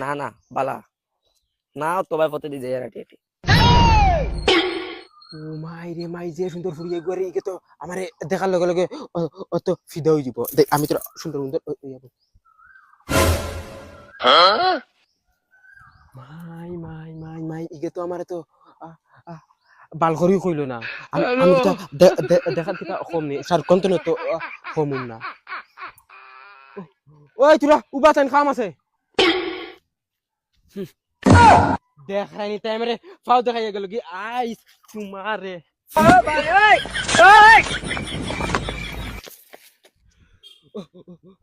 না না বালা না তো ভাই পথে দিয়ে যায় রাটি ও মাই রে মাই যে সুন্দর ফুরিয়ে গরে ইকে তো আমারে দেখার লগে লগে অত ফিদা হই যাব দেখ আমি তো সুন্দর সুন্দর মাই মাই মাই মাই ইকে তো আমারে তো বাল করি কইলো না আমি তো দেখার থেকে কম নেই স্যার কন্টেন্ট তো কম না ওই তোরা উবা চান খাম আছে দেখ রাইনি টাইমে ফাও দেখাই গেল কি আইস তোমারে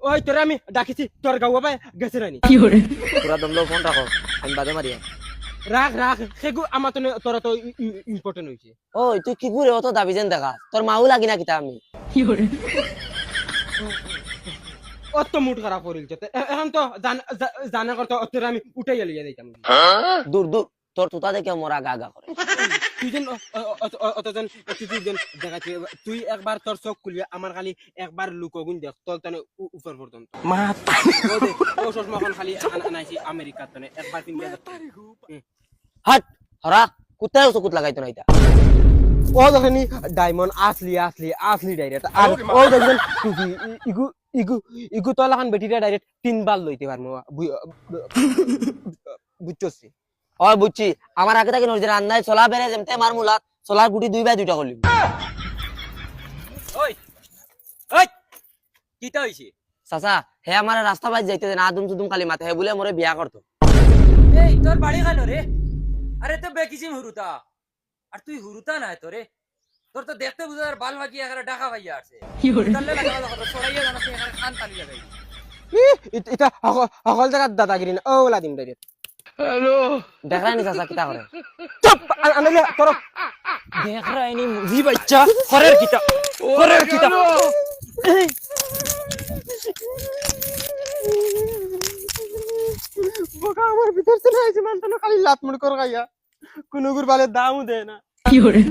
ওই তোরা আমি ডাকিছি তোর গাওয়া ভাই গেছে রানি তোরা দমলো ফোন রাখো আমি বাদে মারিয়া রাখ রাখ সেগু আমার তো তোরা তো ইম্পর্টেন্ট হইছে ওই তুই কি করে অত দাবি যেন দেখা তোর মাও লাগি না কিতা আমি অত মুড খারাপ করিলছে এখন তো জানা করতে তোরা আমি উঠাই লিয়ে দিতাম দূর দূর তোর তুতা দেখে মোরা গা গা করে তুই যেন অতজন দেখাচ্ছি তুই একবার তোর চোখ খুলিয়া আমার খালি একবার লুকগুন দেখ তোর তানে উপর পর্যন্ত ও চশমাখন খালি আনাইছি আমেরিকার তানে একবার কিনলে হাট হরা কোথায় চকুত লাগাইতো না এটা ও দেখনি ডায়মন্ড আসলি আসলি আসলি ডাইরেক্ট আর ও দেখবেন টুপি ইগু ইগু ইগু তো লাখান বেটিটা ডাইরেক্ট 3 বার লইতে পারমু বুঝছস ওই বুঝছি আমার আগে থেকে নজর রান্নায় চলা বেরে যেমতে মার মুলা চলার গুটি 2 বাই 2টা করলি ওই ওই কিটা হইছে চাচা হে আমার রাস্তা বাইজ যাইতে না আদম তুদুম খালি মাথা হে বলে মোরে বিয়া করতো এই তোর বাড়ি খানো রে আরে তো বেকিসিম হুরুতা আর তুই হুরুতা না তোরে তোর তো দেখতে বুঝার বাল বাকি এখানে ঢাকা ভাইয়া আছে কি হরে তাহলে লাগা কথা ছড়াইয়া জানা তুই এখানে খান তালিয়া যাই এটা সকল জায়গা দাদাগিরি না ও লাদিম ডাইরেক্ট হ্যালো দেখানি চাচা কিটা করে চুপ আনলে তোর দেখানি মুজি বাচ্চা করের কিটা বোকা আমার ভিতর চলে আইছে মান তো খালি লাত মুড় কর গাইয়া কোনো গুর বালে দামও দেয় না কি হরে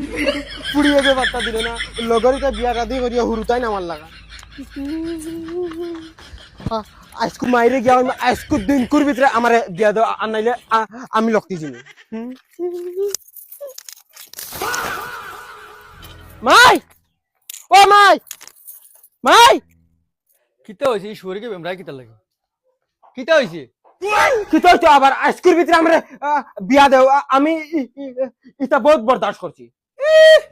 পুড়িয়ে যে বার্তা দিল না লগরিটা বিয়া রাদি করিয়া হুরুতাই না আমার লাগা আজকু মাইরে গিয়া আজকু দিন কুর ভিতরে আমারে দিয়া দাও আর নাইলে আমি লক্তি জিনি মাই ও মাই মাই কিটা হইছে এই শুয়ারকে বেমরা কিটা লাগে কিটা হইছে কি তো আবার আজকুর ভিতরে আমারে বিয়া দাও আমি এটা বহুত বরদাস্ত করছি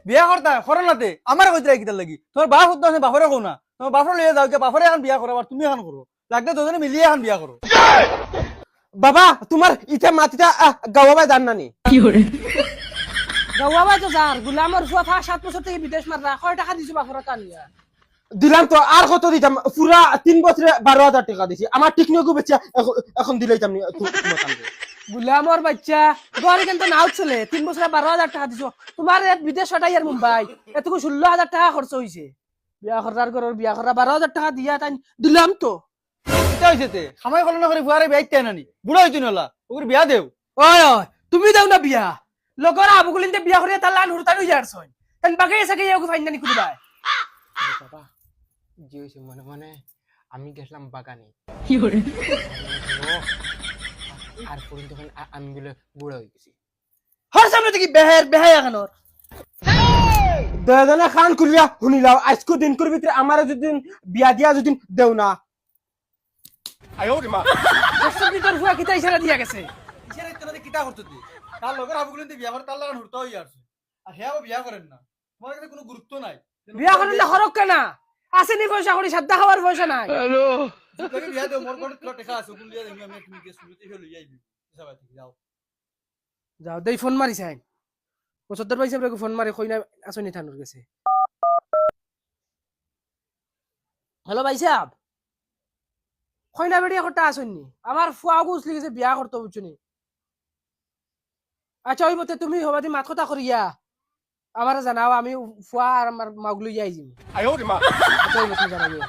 বিয়া করতা করনাতে আমার কইতরা কিটা লাগি তোর বাপ হতো না বাপরে কও না তোমার বাপরে লইয়া যাও কে বাপরে এখন বিয়া করো আর তুমি এখন করো লাগলে দুজনে মিলিয়ে এখন বিয়া করো বাবা তোমার ইটা মাটিটা গাওয়া ভাই জান নানি কি হরে গাওয়া ভাই তো যার গোলামর ফুয়া 7 বছর থেকে বিদেশ মাররা কয় টাকা দিছো বাপরা কানিয়া দিলাম তো আর কত দিতাম পুরা 3 বছরে 12,000 টাকা দিছি আমার টিকনিকও বেচা এখন দিলাইতাম গোলামর বাচ্চা ঘরে কিন্তু নাও চলে 3 বছরে 12,000 টাকা দিছো তোমার বিদেশ ছটাই আর মুম্বাই এতকু 16,000 টাকা খরচ হইছে বিয়া করার ঘরের বিয়া করা 12,000 টাকা দিয়া তাই দিলাম তো কিটা হইছে তে সময় কল না করে বুয়ারে বিয়াইতে নানি বুড়া হইতো নলা ওগুর বিয়া দেও ওই ওই তুমি দাও না বিয়া লগর আবুগুলিনতে বিয়া করিয়া তার লান হুরতান হই যারছন তাই বাকি এসে গিয়ে ওকে ফাইন নানি কুদবাই বাবা জি হইছে মনে মনে আমি গেছিলাম বাগানে কি হরে আর পর্যন্ত আমি বলে বুড়া হয়ে গেছি হর সামনে থেকে বেহাই এখানোর দয়াজনে খান কুলিয়া শুনিলাও আজকু দিন কুর ভিতরে আমার যদি বিয়া দিয়া যদি দেও না দর্শক ভিতর ফুয়া কিতা ইশারা দিয়া গেছে ইশারা ইত্যাদি কিটা করতে দি তার লগর আবুগুলিনতে বিয়া করে তার লাগান হুরতা হই যাচ্ছে আর হেও বিয়া করেন না তোমার কাছে কোনো গুরুত্ব নাই বিয়া করেন না হরক কেনা আসেনি পয়সা করি সাদ্দা খাওয়ার পয়সা নাই তোকে বিয়া দেও মোর কোন টাকা আছে কোন দিয়া দেই আমি তুমি গেছ শুনতে হলো যাইবি সবাই ঠিক যাও যাও দেই ফোন মারি চাই 75 পয়সা বলে ফোন মারি কই না আসনি থানুর গেছে হ্যালো ভাই সাহেব কই না বেড়ি একটা আসনি আমার ফুয়া গুছলি গেছে বিয়া করতে বুঝছনি আচ্ছা ওই বতে তুমি হবাদি মাত কথা করিয়া আমার জানাও আমি ফুয়া আর আমার মাগলু যাই যাই আচ্ছা ওই বতে জানাবো